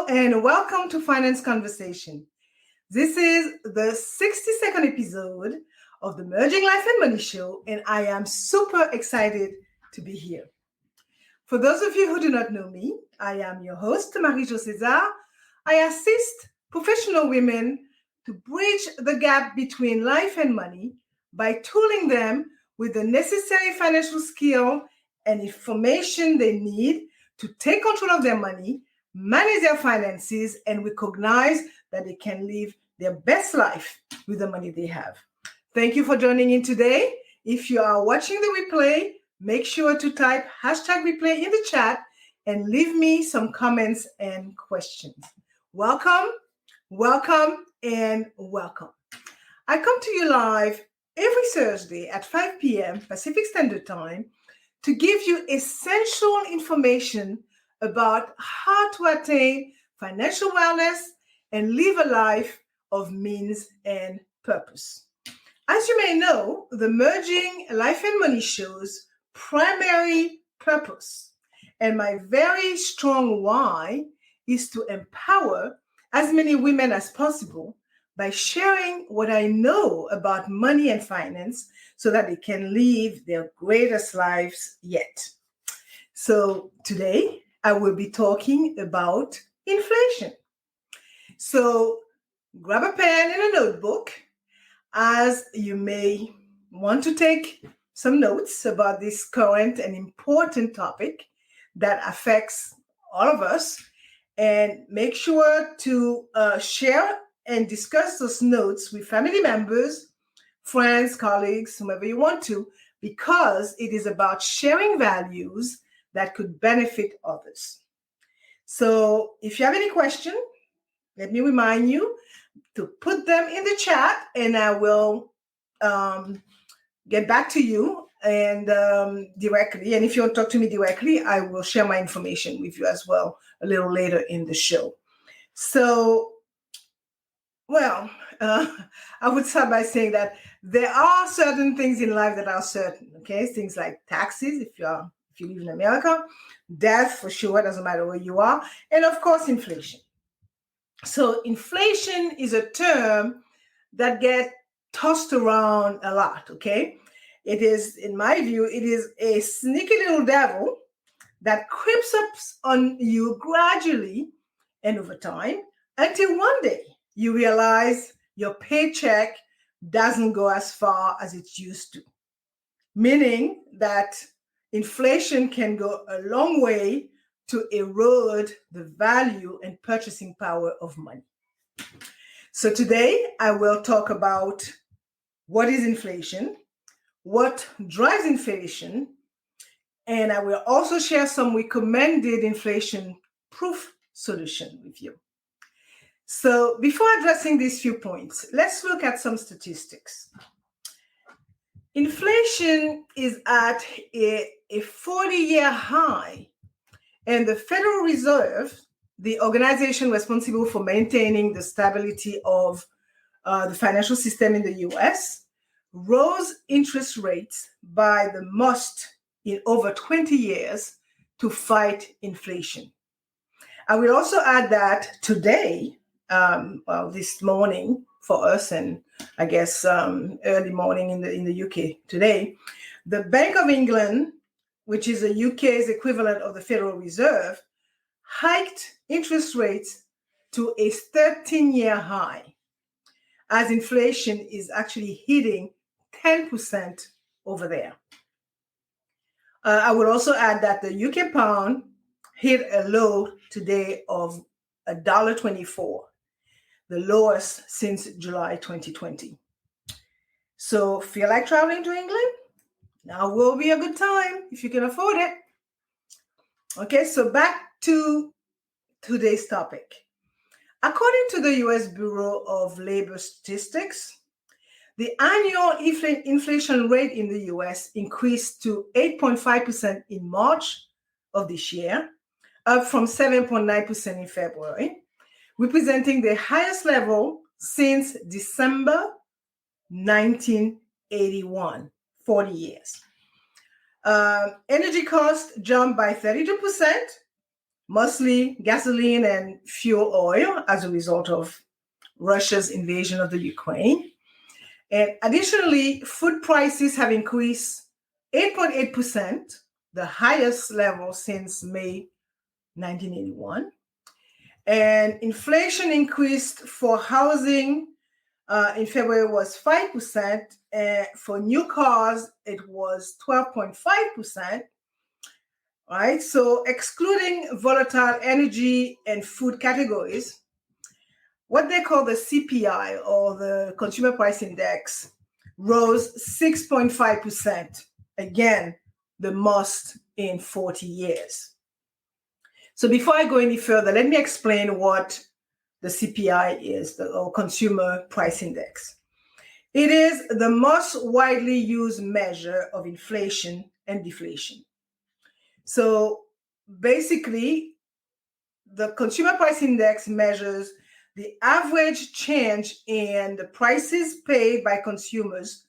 and welcome to Finance Conversation. This is the 62nd episode of the Merging Life and Money Show, and I am super excited to be here. For those of you who do not know me, I am your host, Marie-Jo César. I assist professional women to bridge the gap between life and money by tooling them with the necessary financial skill and information they need to take control of their money, manage their finances, and recognize that they can live their best life with the money they have. Thank you for joining in today. If you are watching the replay, make sure to type #replay in the chat and leave me some comments and questions. Welcome, and welcome. I come to you live every Thursday at 5 p.m. Pacific Standard Time to give you essential information about how to attain financial wellness and live a life of means and purpose. As you may know, the Merging Life and Money Show's primary purpose and my very strong why is to empower as many women as possible by sharing what I know about money and finance so that they can live their greatest lives yet. So today, I will be talking about inflation. So grab a pen and a notebook as you may want to take some notes about this current and important topic that affects all of us, and make sure to share and discuss those notes with family members, friends, colleagues, whomever you want to, because it is about sharing values that could benefit others. So if you have any question, let me remind you to put them in the chat and I will get back to you and directly. And if you want to talk to me directly, I will share my information with you as well a little later in the show. So, I would start by saying that there are certain things in life that are certain, okay? Things like taxes, if you live in America, death for sure, doesn't matter where you are, and of course, inflation. So inflation is a term that gets tossed around a lot, okay? It is, in my view, it is a sneaky little devil that creeps up on you gradually and over time until one day you realize your paycheck doesn't go as far as it used to, meaning that inflation can go a long way to erode the value and purchasing power of money. So today I will talk about what is inflation, what drives inflation, and I will also share some recommended inflation-proof solution with you. So before addressing these few points, let's look at some statistics. Inflation is at a 40-year high, and the Federal Reserve, the organization responsible for maintaining the stability of the financial system in the US, rose interest rates by the most in over 20 years to fight inflation. I will also add that today, this morning for us, and I guess early morning in the UK today, the Bank of England, which is the UK's equivalent of the Federal Reserve, hiked interest rates to a 13-year high, as inflation is actually hitting 10% over there. I would also add that the UK pound hit a low today of $1.24, the lowest since July 2020. So feel like traveling to England? Now will be a good time if you can afford it. Okay, so back to today's topic. According to the US Bureau of Labor Statistics, the annual inflation rate in the US increased to 8.5% in March of this year, up from 7.9% in February, representing the highest level since December 1981, 40 years. Energy costs jumped by 32%, mostly gasoline and fuel oil as a result of Russia's invasion of the Ukraine. And additionally, food prices have increased 8.8%, the highest level since May 1981. And inflation increased for housing in February was 5%. For new cars, it was 12.5%. Right? So excluding volatile energy and food categories, what they call the CPI, or the Consumer Price Index, rose 6.5%. Again, the most in 40 years. So before I go any further, let me explain what the CPI is, or Consumer Price Index. It is the most widely used measure of inflation and deflation. So basically, the Consumer Price Index measures the average change in the prices paid by consumers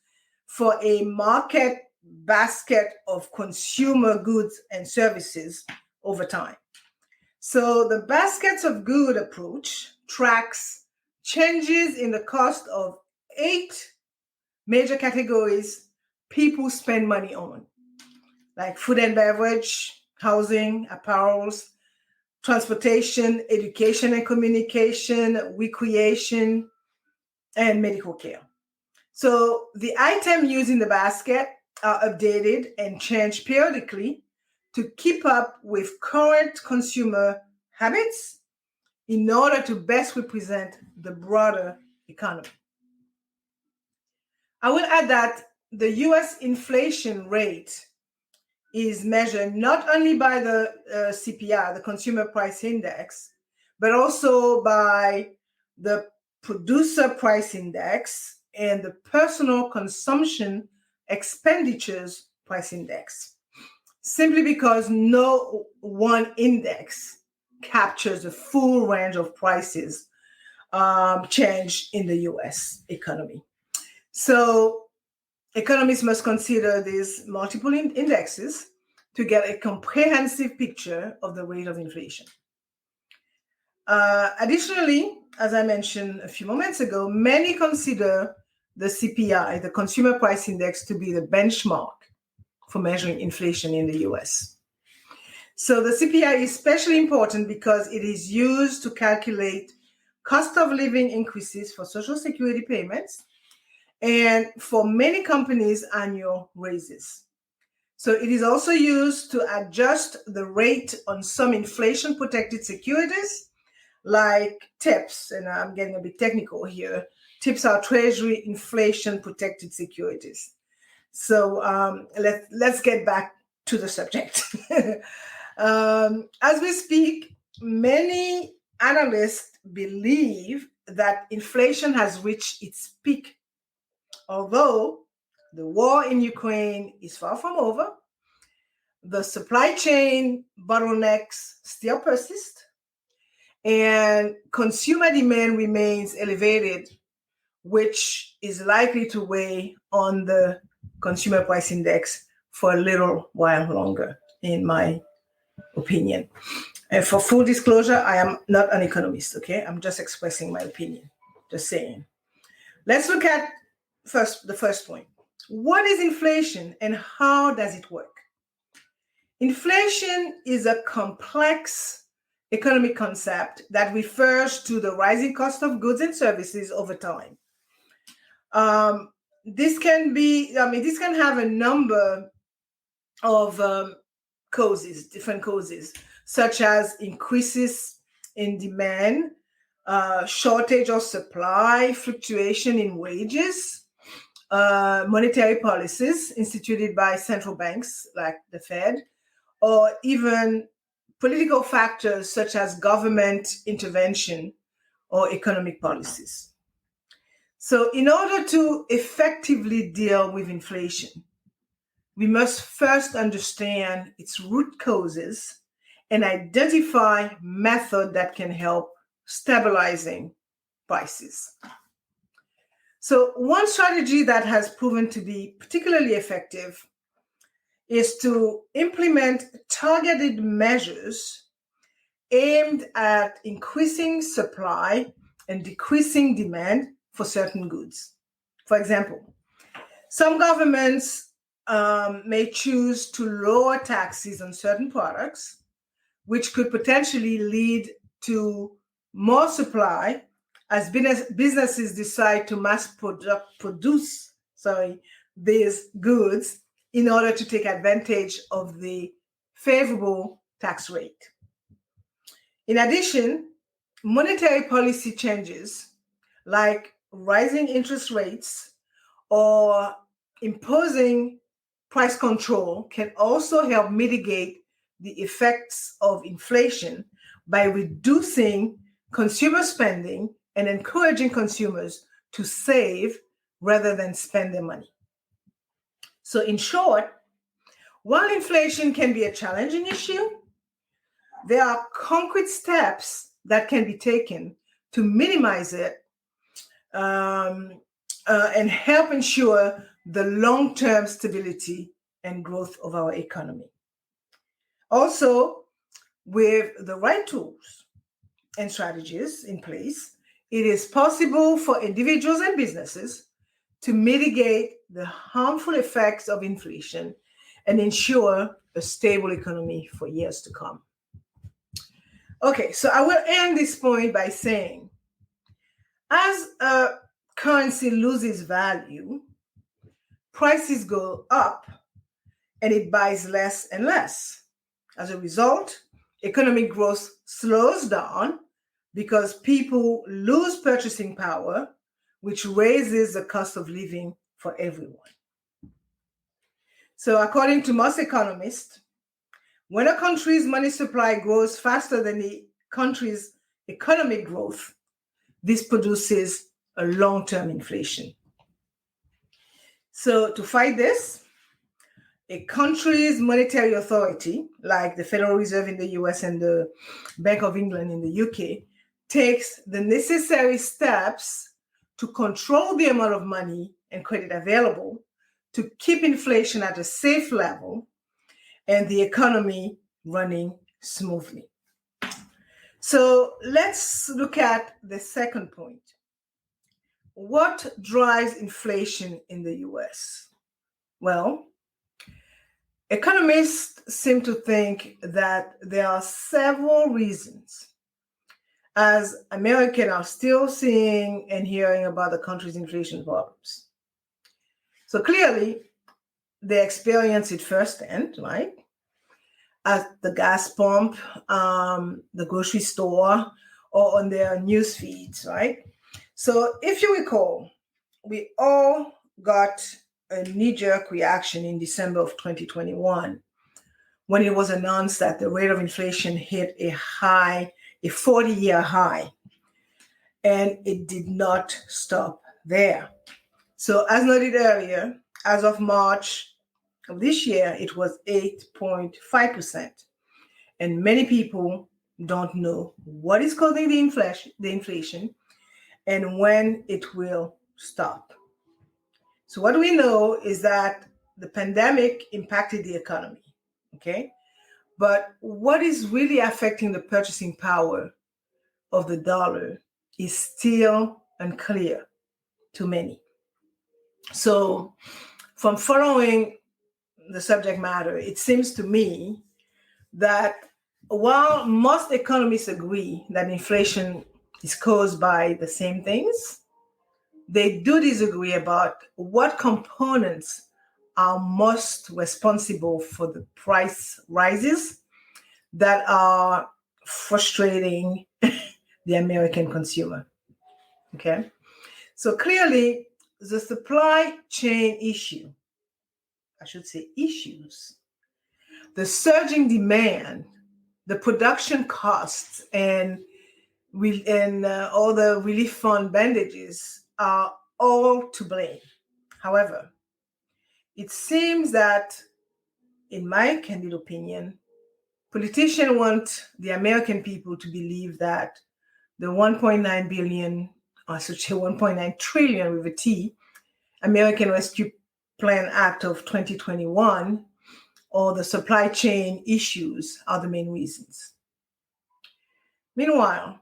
for a market basket of consumer goods and services over time. So the baskets of good approach tracks changes in the cost of 8 major categories people spend money on, like food and beverage, housing, apparels, transportation, education and communication, recreation, and medical care. So the items used in the basket are updated and changed periodically to keep up with current consumer habits in order to best represent the broader economy. I will add that the US inflation rate is measured not only by the CPI, the Consumer Price Index, but also by the Producer Price Index and the Personal Consumption Expenditures Price Index, simply because no one index captures the full range of prices change in the US economy. So economists must consider these multiple indexes to get a comprehensive picture of the rate of inflation. Additionally, as I mentioned a few moments ago, many consider the CPI, the Consumer Price Index, to be the benchmark for measuring inflation in the US. So the CPI is especially important because it is used to calculate cost of living increases for Social Security payments and for many companies, annual raises. So it is also used to adjust the rate on some inflation-protected securities, like TIPS, and I'm getting a bit technical here. TIPS are Treasury inflation-protected securities. So let's get back to the subject. As we speak, many analysts believe that inflation has reached its peak, although the war in Ukraine is far from over. The supply chain bottlenecks still persist, and consumer demand remains elevated, which is likely to weigh on the Consumer Price Index for a little while longer, in my opinion. And for full disclosure, I am not an economist, okay? I'm just expressing my opinion, just saying. Let's look at the first point. What is inflation and how does it work? Inflation is a complex economic concept that refers to the rising cost of goods and services over time. This can have a number of causes, different causes, such as increases in demand, shortage of supply, fluctuation in wages, monetary policies instituted by central banks like the Fed, or even political factors such as government intervention or economic policies. So in order to effectively deal with inflation, we must first understand its root causes and identify methods that can help stabilizing prices. So one strategy that has proven to be particularly effective is to implement targeted measures aimed at increasing supply and decreasing demand for certain goods. For example, some governments may choose to lower taxes on certain products, which could potentially lead to more supply as businesses decide to mass produce these goods in order to take advantage of the favorable tax rate. In addition, monetary policy changes like rising interest rates or imposing price control can also help mitigate the effects of inflation by reducing consumer spending and encouraging consumers to save rather than spend their money. So, in short, while inflation can be a challenging issue, there are concrete steps that can be taken to minimize it and help ensure the long-term stability and growth of our economy. Also, with the right tools and strategies in place, it is possible for individuals and businesses to mitigate the harmful effects of inflation and ensure a stable economy for years to come. Okay, so I will end this point by saying, as a currency loses value, prices go up and it buys less and less. As a result, economic growth slows down because people lose purchasing power, which raises the cost of living for everyone. So, according to most economists, when a country's money supply grows faster than the country's economic growth, this produces a long-term inflation. So, to fight this, a country's monetary authority, like the Federal Reserve in the US and the Bank of England in the UK, takes the necessary steps to control the amount of money and credit available to keep inflation at a safe level and the economy running smoothly. So let's look at the second point. What drives inflation in the US? Well, economists seem to think that there are several reasons, as Americans are still seeing and hearing about the country's inflation problems. So clearly, they experience it firsthand, right? At the gas pump, the grocery store, or on their news feeds, right? So if you recall, we all got a knee-jerk reaction in December of 2021 when it was announced that the rate of inflation hit a 40-year high, and it did not stop there. So as noted earlier, as of March of this year, it was 8.5%. And many people don't know what is causing the inflation and when it will stop. So what we know is that the pandemic impacted the economy, okay? But what is really affecting the purchasing power of the dollar is still unclear to many. So from following the subject matter, it seems to me that while most economists agree that inflation is caused by the same things, they do disagree about what components are most responsible for the price rises that are frustrating the American consumer. Okay? So clearly, the supply chain issue, I should say issues, the surging demand, the production costs, and all the relief fund bandages are all to blame. However, it seems that, in my candid opinion, politicians want the American people to believe that the 1.9 billion, or I should say 1.9 trillion with a T, American Rescue Plan Act of 2021, or the supply chain issues are the main reasons. Meanwhile,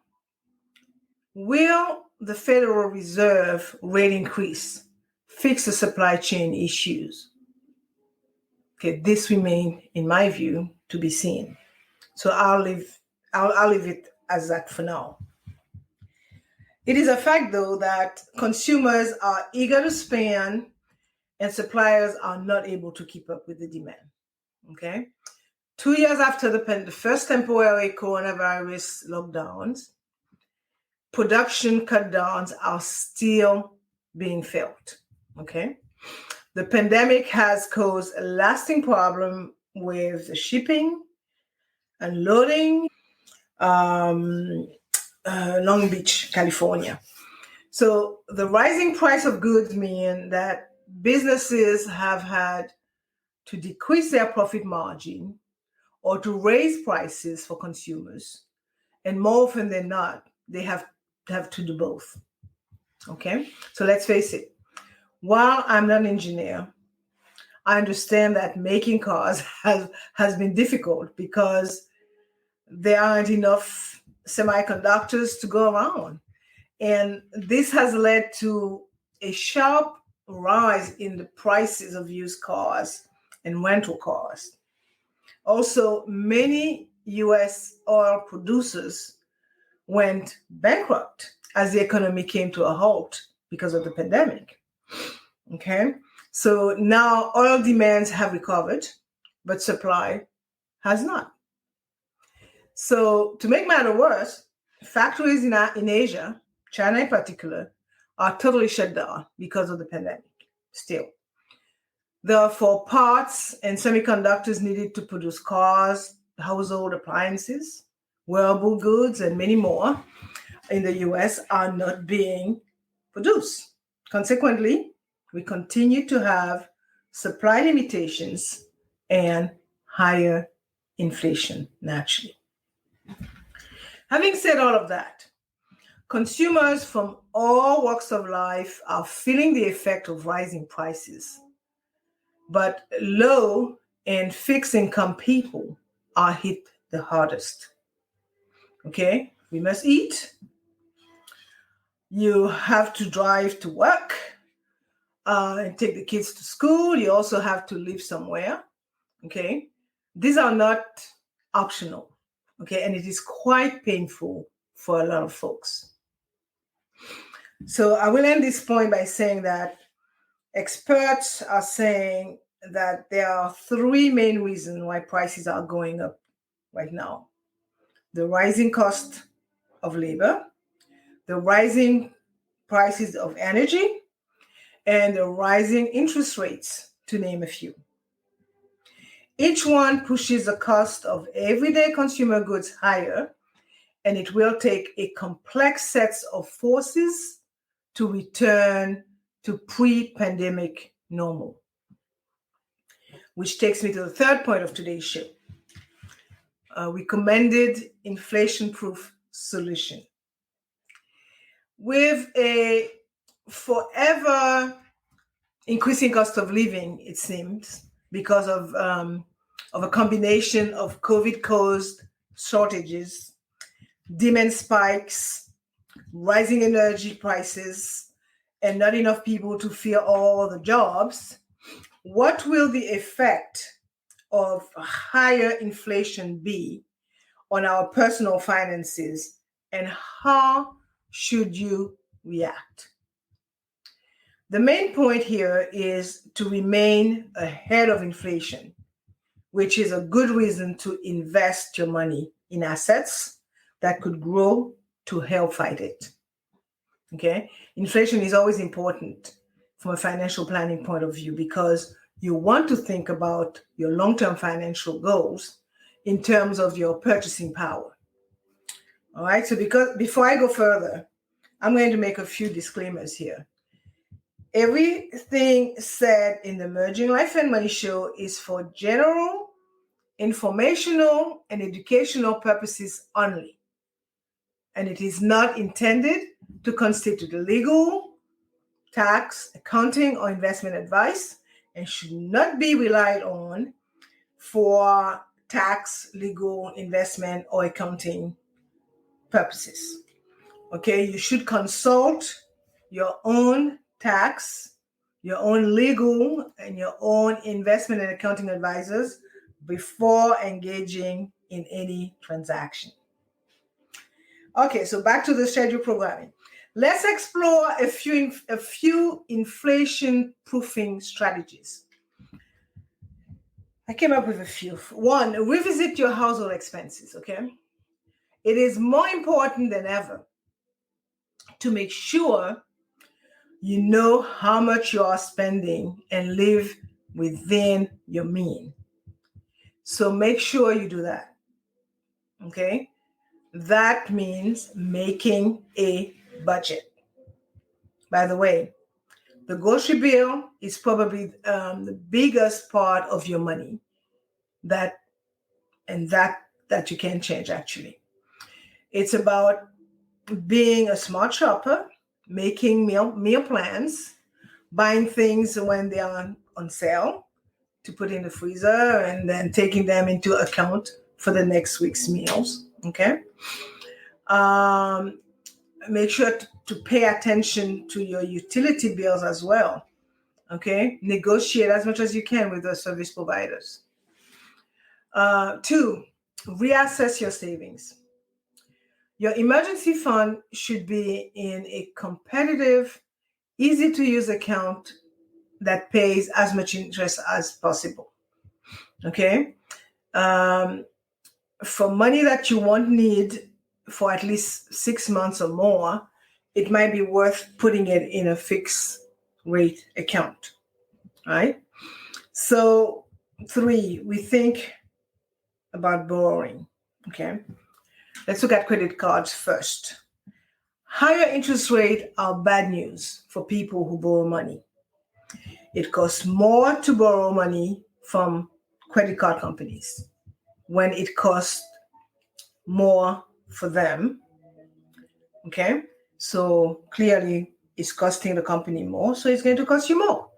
will the Federal Reserve rate increase fix the supply chain issues? Okay, this remains, in my view, to be seen. So I'll leave it as that for now. It is a fact, though, that consumers are eager to spend and suppliers are not able to keep up with the demand. Okay? 2 years after the first temporary coronavirus lockdowns, production cutdowns are still being felt. Okay? The pandemic has caused a lasting problem with the shipping, unloading, Long Beach, California. So the rising price of goods mean that businesses have had to decrease their profit margin or to raise prices for consumers. And more often than not, they have to do both. Okay? So let's face it. While I'm not an engineer, I understand that making cars has been difficult because there aren't enough semiconductors to go around. And this has led to a sharp rise in the prices of used cars and rental cars. Also, many US oil producers went bankrupt as the economy came to a halt because of the pandemic. Okay, so now oil demands have recovered, but supply has not. So to make matters worse, factories in Asia, China in particular, are totally shut down because of the pandemic still. Therefore, parts and semiconductors needed to produce cars, household appliances, wearable goods, and many more in the US are not being produced. Consequently, we continue to have supply limitations and higher inflation naturally. Having said all of that, consumers from all walks of life are feeling the effect of rising prices, but low and fixed income people are hit the hardest. Okay, we must eat. You have to drive to work and take the kids to school. You also have to live somewhere. Okay, these are not optional. Okay, and it is quite painful for a lot of folks. So I will end this point by saying that experts are saying that there are three main reasons why prices are going up right now: the rising cost of labor, the rising prices of energy, and the rising interest rates, to name a few. Each one pushes the cost of everyday consumer goods higher, and it will take a complex set of forces to return to pre-pandemic normal. Which takes me to the third point of today's show. Recommended inflation-proof solution. With a forever increasing cost of living, it seems, because of a combination of COVID-caused shortages, demand spikes, rising energy prices, and not enough people to fill all the jobs, what will the effect of higher inflation be on our personal finances, and how should you react? The main point here is to remain ahead of inflation, which is a good reason to invest your money in assets that could grow to help fight it. Okay? Inflation is always important from a financial planning point of view because you want to think about your long-term financial goals in terms of your purchasing power. All right, so before I go further, I'm going to make a few disclaimers here. Everything said in the Merging Life and Money Show is for general, informational, and educational purposes only. And it is not intended to constitute legal, tax, accounting, or investment advice, and should not be relied on for tax, legal, investment, or accounting purposes. Okay, you should consult your own tax, your own legal, and your own investment and accounting advisors before engaging in any transaction. Okay, so back to the schedule programming. Let's explore a few inflation proofing strategies. I came up with a few. One, revisit your household expenses, okay? It is more important than ever to make sure you know how much you are spending and live within your means. So make sure you do that, okay? That means making a budget. By the way, the grocery bill is probably the biggest part of your money that you can change actually. It's about being a smart shopper, making meal plans, buying things when they are on sale to put in the freezer, and then taking them into account for the next week's meals. Okay. Make sure to pay attention to your utility bills as well. Okay. Negotiate as much as you can with the service providers. Two, reassess your savings. Your emergency fund should be in a competitive, easy to use account that pays as much interest as possible. Okay. For money that you won't need for at least 6 months or more, it might be worth putting it in a fixed rate account. Right. So, three, we think about borrowing. Okay. Let's look at credit cards first. Higher interest rates are bad news for people who borrow money. It costs more to borrow money from credit card companies when it costs more for them. Okay, so clearly it's costing the company more, so it's going to cost you more.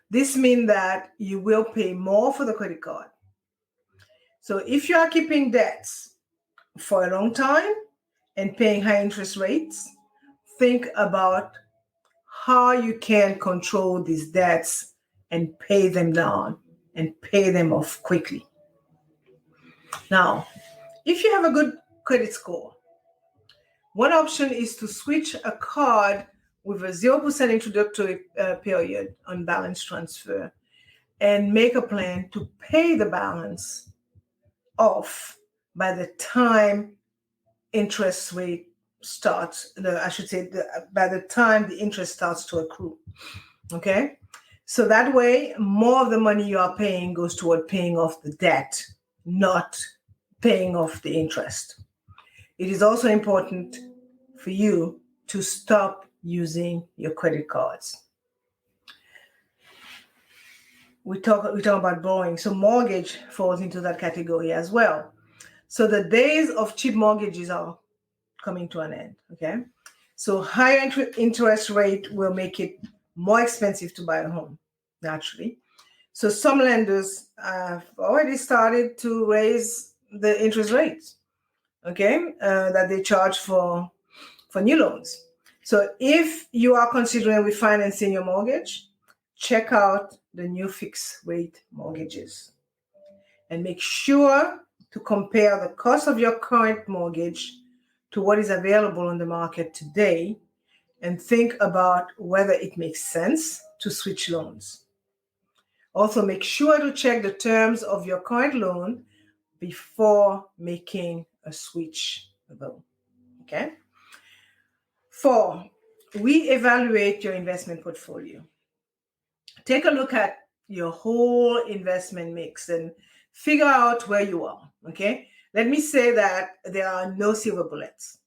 This means that you will pay more for the credit card. So if you are keeping debts for a long time and paying high interest rates, think about how you can control these debts and pay them down and pay them off quickly. Now, if you have a good credit score, one option is to switch a card with a 0% introductory period on balance transfer and make a plan to pay the balance off by the time interest rate starts, by the time the interest starts to accrue. Okay? So that way, more of the money you are paying goes toward paying off the debt, not paying off the interest. It is also important for you to stop using your credit cards. We talk about borrowing. So mortgage falls into that category as well. So the days of cheap mortgages are coming to an end. Okay. So higher interest rate will make it more expensive to buy a home, naturally. So some lenders have already started to raise the interest rates, okay, that they charge for new loans. So if you are considering refinancing your mortgage, check out the new fixed rate mortgages and make sure to compare the cost of your current mortgage to what is available on the market today and think about whether it makes sense to switch loans. Also, make sure to check the terms of your current loan before making a switch loan. Okay? 4, reevaluate your investment portfolio. Take a look at your whole investment mix and figure out where you are. Okay? Let me say that there are no silver bullets.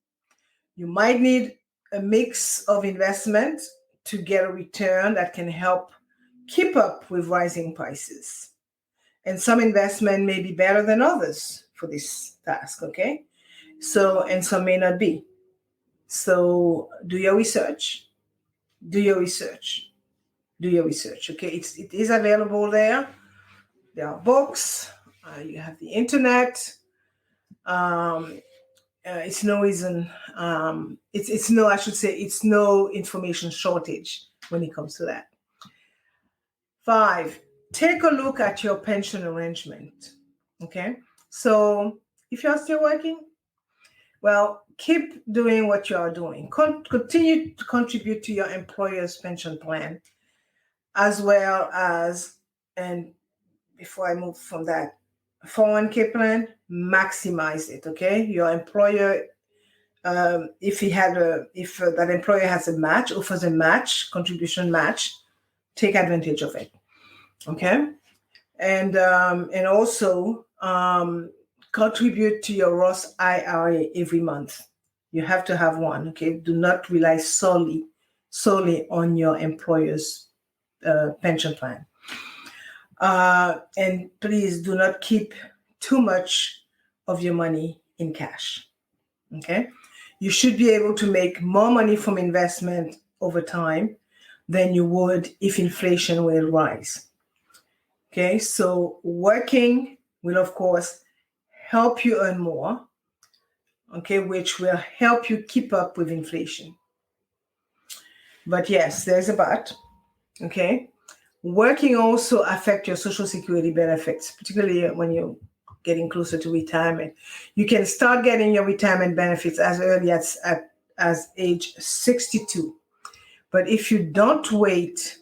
You might need a mix of investment to get a return that can help keep up with rising prices. And some investment may be better than others for this task, okay? So, and some may not be. So do your research. Do your research. Do your research, okay? It is available there. There are books. You have the internet. it's no reason. It's no, I should say, it's no information shortage when it comes to that. 5, take a look at your pension arrangement. Okay, so if you're still working, well, keep doing what you are doing. Continue to contribute to your employer's pension plan, as well as, and before I move from that, 401k plan, maximize it. Okay, your employer, if that employer has a match, offers a match, contribution match, take advantage of it. Okay, and also contribute to your Roth IRA every month. You have to have one. Okay, do not rely solely on your employer's pension plan. And please do not keep too much of your money in cash. Okay, you should be able to make more money from investment over time than you would if inflation will rise. Okay, so working will, of course, help you earn more, okay, which will help you keep up with inflation. But yes, there's a but, okay? Working also affects your Social Security benefits, particularly when you're getting closer to retirement. You can start getting your retirement benefits as early as age 62. But if you don't wait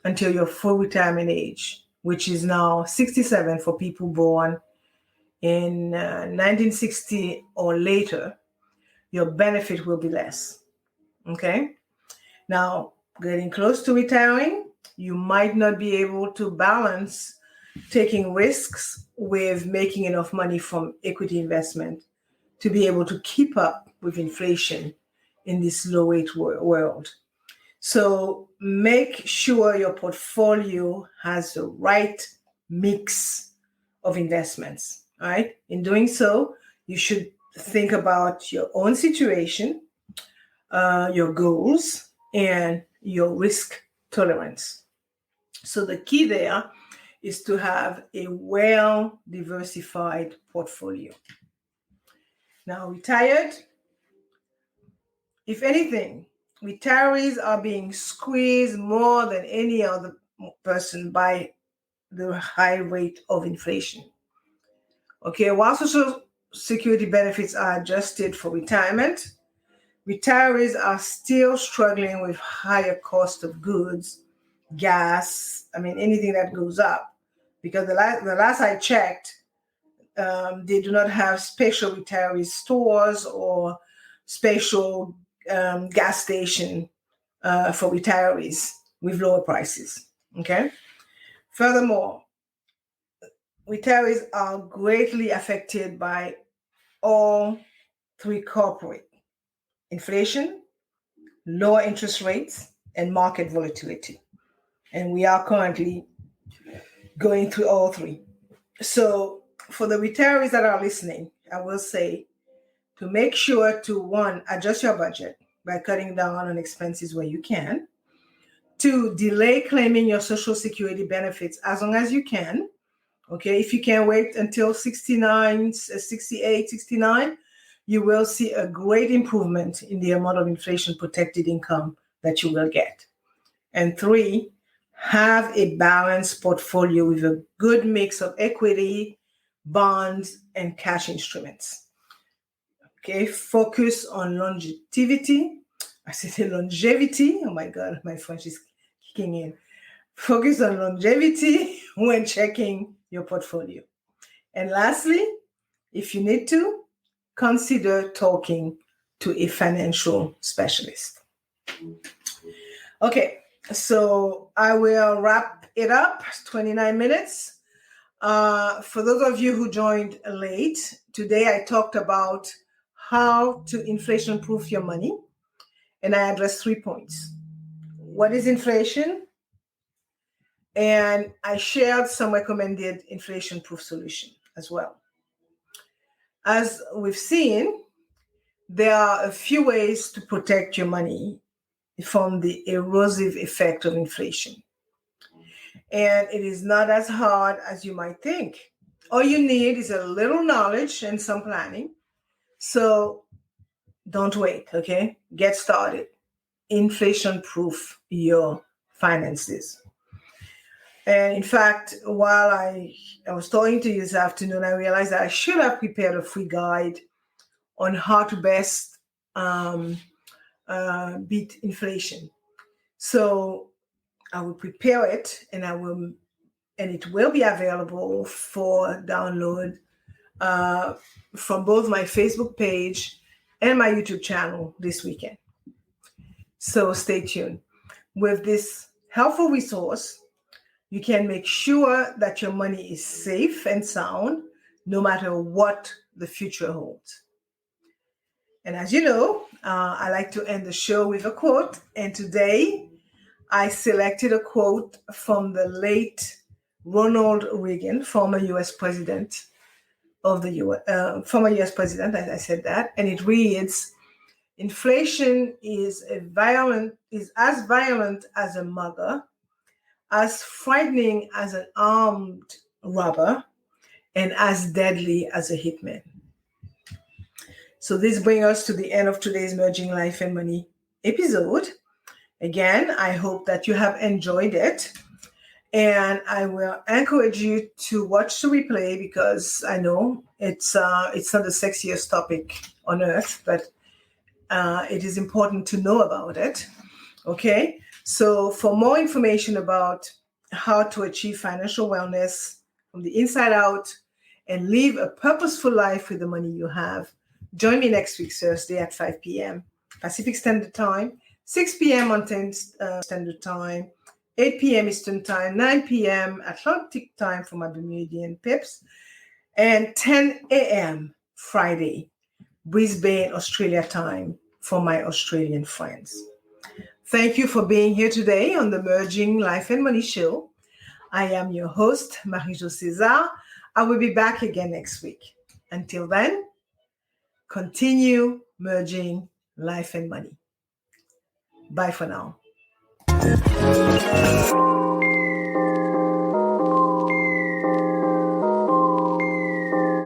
until your full retirement age, which is now 67 for people born in 1960 or later, your benefit will be less. Okay? Now, getting close to retiring, you might not be able to balance taking risks with making enough money from equity investment to be able to keep up with inflation in this low rate world. So make sure your portfolio has the right mix of investments. All right. In doing so, you should think about your own situation, your goals, and your risk tolerance. So the key there is to have a well-diversified portfolio. Now, retired, if anything, retirees are being squeezed more than any other person by the high rate of inflation. Okay, while Social Security benefits are adjusted for retirement, retirees are still struggling with higher cost of goods, gas, anything that goes up. Because the last I checked, they do not have special retiree stores or special gas station for retirees with lower prices. Okay. Furthermore, retirees are greatly affected by all three corporate: inflation, lower interest rates, and market volatility. And we are currently going through all three. So for the retirees that are listening, I will say to make sure to, 1, adjust your budget by cutting down on expenses where you can. 2, delay claiming your Social Security benefits as long as you can. Okay, if you can wait until 69, 68, 69, you will see a great improvement in the amount of inflation protected income that you will get. And 3, have a balanced portfolio with a good mix of equity, bonds, and cash instruments. Okay, focus on longevity. I said longevity. Oh my God, my French is kicking in. Focus on longevity when checking your portfolio. And lastly, if you need to, consider talking to a financial specialist. Okay, so I will wrap it up, 29 minutes. For those of you who joined late, today I talked about how to inflation-proof your money, and I addressed 3 points. What is inflation? And I shared some recommended inflation-proof solution as well. As we've seen, there are a few ways to protect your money from the erosive effect of inflation. And it is not as hard as you might think. All you need is a little knowledge and some planning. So don't wait, okay? Get started. Inflation-proof your finances. And in fact, while I was talking to you this afternoon, I realized that I should have prepared a free guide on how to best beat inflation. So I will prepare it, and it will be available for download from both my Facebook page and my YouTube channel this weekend. So stay tuned. With this helpful resource, you can make sure that your money is safe and sound no matter what the future holds. And as you know, I like to end the show with a quote. And today I selected a quote from the late Ronald Reagan, former U.S. president of the former U.S. president, as I said that. And it reads, "Inflation is as violent as a mugger, as frightening as an armed robber, and as deadly as a hitman." So this brings us to the end of today's Merging Life and Money episode. Again, I hope that you have enjoyed it. And I will encourage you to watch the replay because I know it's not the sexiest topic on earth, but it is important to know about it. Okay, so for more information about how to achieve financial wellness from the inside out and live a purposeful life with the money you have, join me next week, Thursday at 5 p.m. Pacific Standard Time, 6 p.m. Mountain Standard Time, 8 p.m. Eastern Time, 9 p.m. Atlantic Time for my Bermudian pips, and 10 a.m. Friday, Brisbane, Australia time for my Australian friends. Thank you for being here today on the Merging Life and Money Show. I am your host, Marie-Jo César. I will be back again next week. Until then, continue merging life and money. Bye for now.